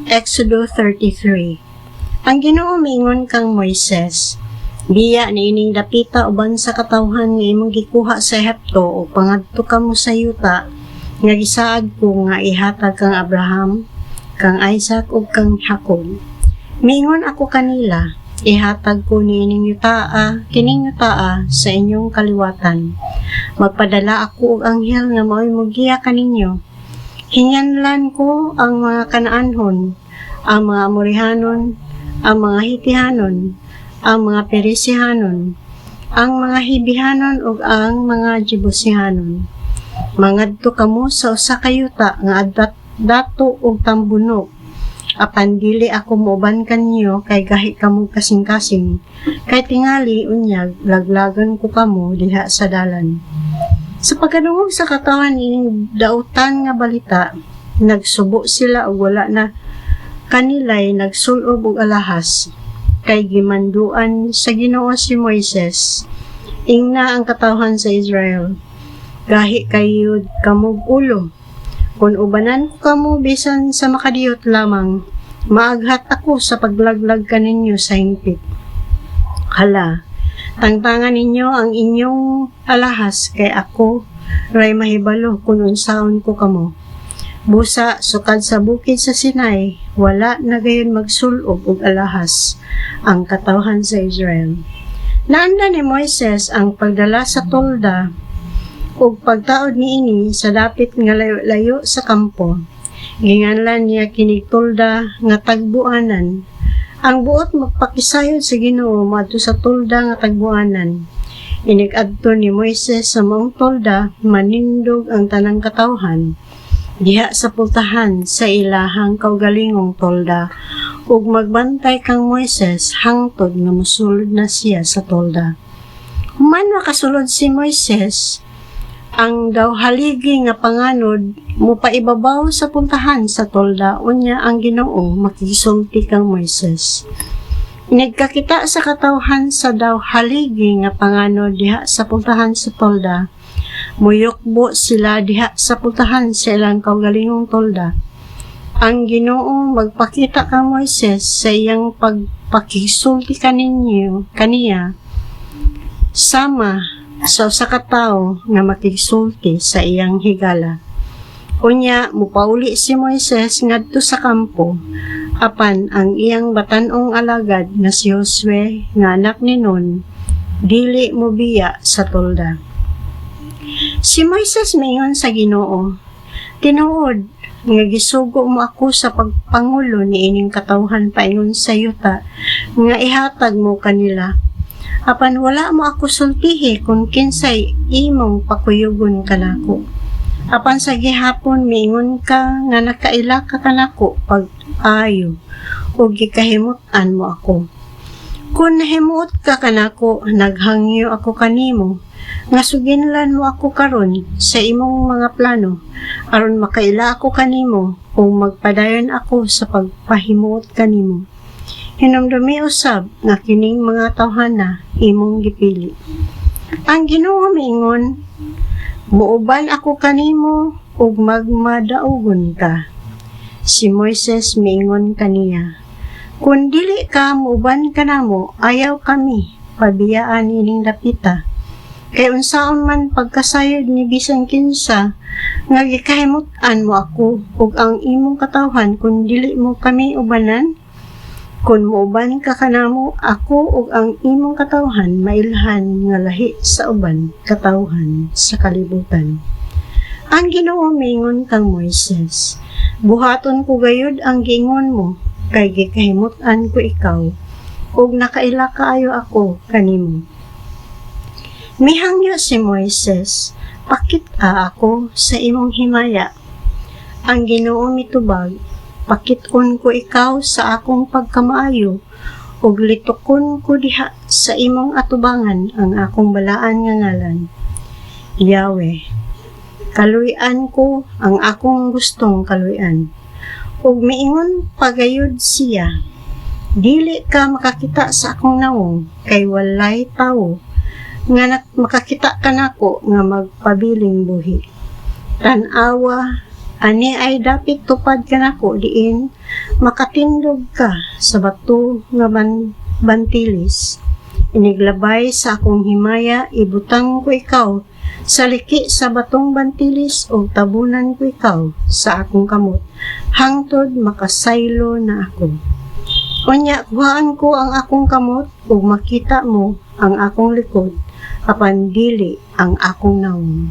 Exodo 33. Ang Ginoo miingon kang Moises, biya niining dapita uban sa katawhan nga imong gikuha sa Ehipto o pangadto kamo sa yuta nga gisaad ko nga ihatag kang Abraham, kang Isaac ug kang Jacob. Miingon ako kanila, ihatag ko niining kining yutaa sa inyong kaliwatan. Magpadala ako og anghel nga mao'y mogiya kaninyo. Hinyanlan ko ang mga Kanaanhon, ang mga Amorihanon, ang mga Hitihanon, ang mga Perisihanon, ang mga Hibihanon ug ang mga Jebusihanon. Mangadto kamo sa usa ka yuta nga dato og tambunok. Apan dili ako moban kanyo kay gahi kamo kasing-kasing, kay tingali unyag laglagan ko kamo diha sa dalan. Sa pagkadungog sa katawan ining dautan nga balita, nagsubo sila og wala na kanilay nagsulob og alahas, kay gimanduan sa Ginoo si Moises, ingna ang katawhan sa Israel. Gahi kayo kamog ulo, kung ubanan ko kamo bisan sa makadiyot lamang, maaghat ako sa paglaglag kaninyo sa hingpit. Hala, tangtangan ninyo ang inyong alahas kay ako ray mahibalo kung unsaon ko kamo. Busa sukad sa bukid sa Sinai, wala na gayon magsulob og alahas ang katawhan sa Israel. Naanda ni Moises ang pagdala sa tolda ug pagtaod niini sa dapit nga layo sa kampo. Ginganlan niya kinig tolda nga tagbuanan. Ang buot magpakisayod sa Ginoo madto sa tolda nga tagbuanan. Inig-adto ni Moises sa maong tolda manindog ang tanang katawhan diha sa pultahan sa ilahang kaugalingong tolda ug magbantay kang Moises hangtod nga mosulod na siya sa tolda. Human makasulod si Moises, ang daw haligi nga panganod mo paibabaw sa puntahan sa tolda unya ang Ginoo makisulti kang Moises. Nagkakita sa katawhan sa daw haligi nga panganod diha sa puntahan sa tolda. Muyokbo sila diha sa puntahan sa ilang kaugalingong tolda. Ang Ginoo magpakita kang Moises sa iyang pagpakisulti kaniya sama sa usa ka tawo nga makigsulti sa iyang higala. Unya mupauli si Moises ngadto sa kampo, apan ang iyang batan-ong alagad nga si Josue nga anak ni Nun dili mobiya sa tolda. Si Moises mingon sa Ginoo, tinuod nga gisugo mo ako sa pagpangulo ni ining katawhan paingon sa yuta nga ihatag mo kanila. Apan wala mo ako sultihi kung kinsay imong pakuyugon kanako. Apan sa gihapon miingon ka nga nakaila ka kanako pag-ayo o gikahimut-an mo ako. Kung nahimuot ka kanako, naghangyo ako kanimo, nga suginlan mo ako karon sa imong mga plano, aron makaila ako kanimo o magpadayon ako sa pagpahimuot kanimo. Hinumdumi usab nga kining mga tawhana imong gipili. Ang Ginoo miingon, muuban ako kanimo ug magmadaugon ka. Si Moises miingon kaniya, kung dili ka muuban kanamo, ayaw kami pabiyaan ining dapita. Kay unsaon man pagkasayod ni bisan kinsa nga gikahimut-an mo ako ug ang imong katawhan kung dili mo kami ubanan. Kung muuban ka kanamo, ako ug ang imong katawhan mailhan nga lahi sa uban katawhan sa kalibutan. Ang Ginoo miingon kang Moises, buhaton ko gayud ang giingon mo, kay gikahimut-an ko ikaw, ug nakaila kaayo ako kanimo. Mihangyo si Moises, pakit-a ako sa imong himaya. Ang Ginoo mitubag, pakit-on ko ikaw sa akong pagkamaayo, ug litokon ko diha sa imong atubangan ang akong balaan nga ngalan. Yahweh, kaluy-an ko ang akong gustong kaluy-an. Ug miingon pagayod siya, dili ka makakita sa akong nawong, kay walay tawo nga makakita kanako nga magpabiling buhi. Tanawa Ani ay dapit tupad ka nako diin makatindog ka sa bato nga bantilis. Iniglabay sa akong himaya, ibutang ko ikaw sa liki sa batong bantilis o tabunan ko ikaw sa akong kamot. Hangtod makasaylo na ako. Unya, kuhaan ko ang akong kamot ug makita mo ang akong likod, apan dili ang akong naong.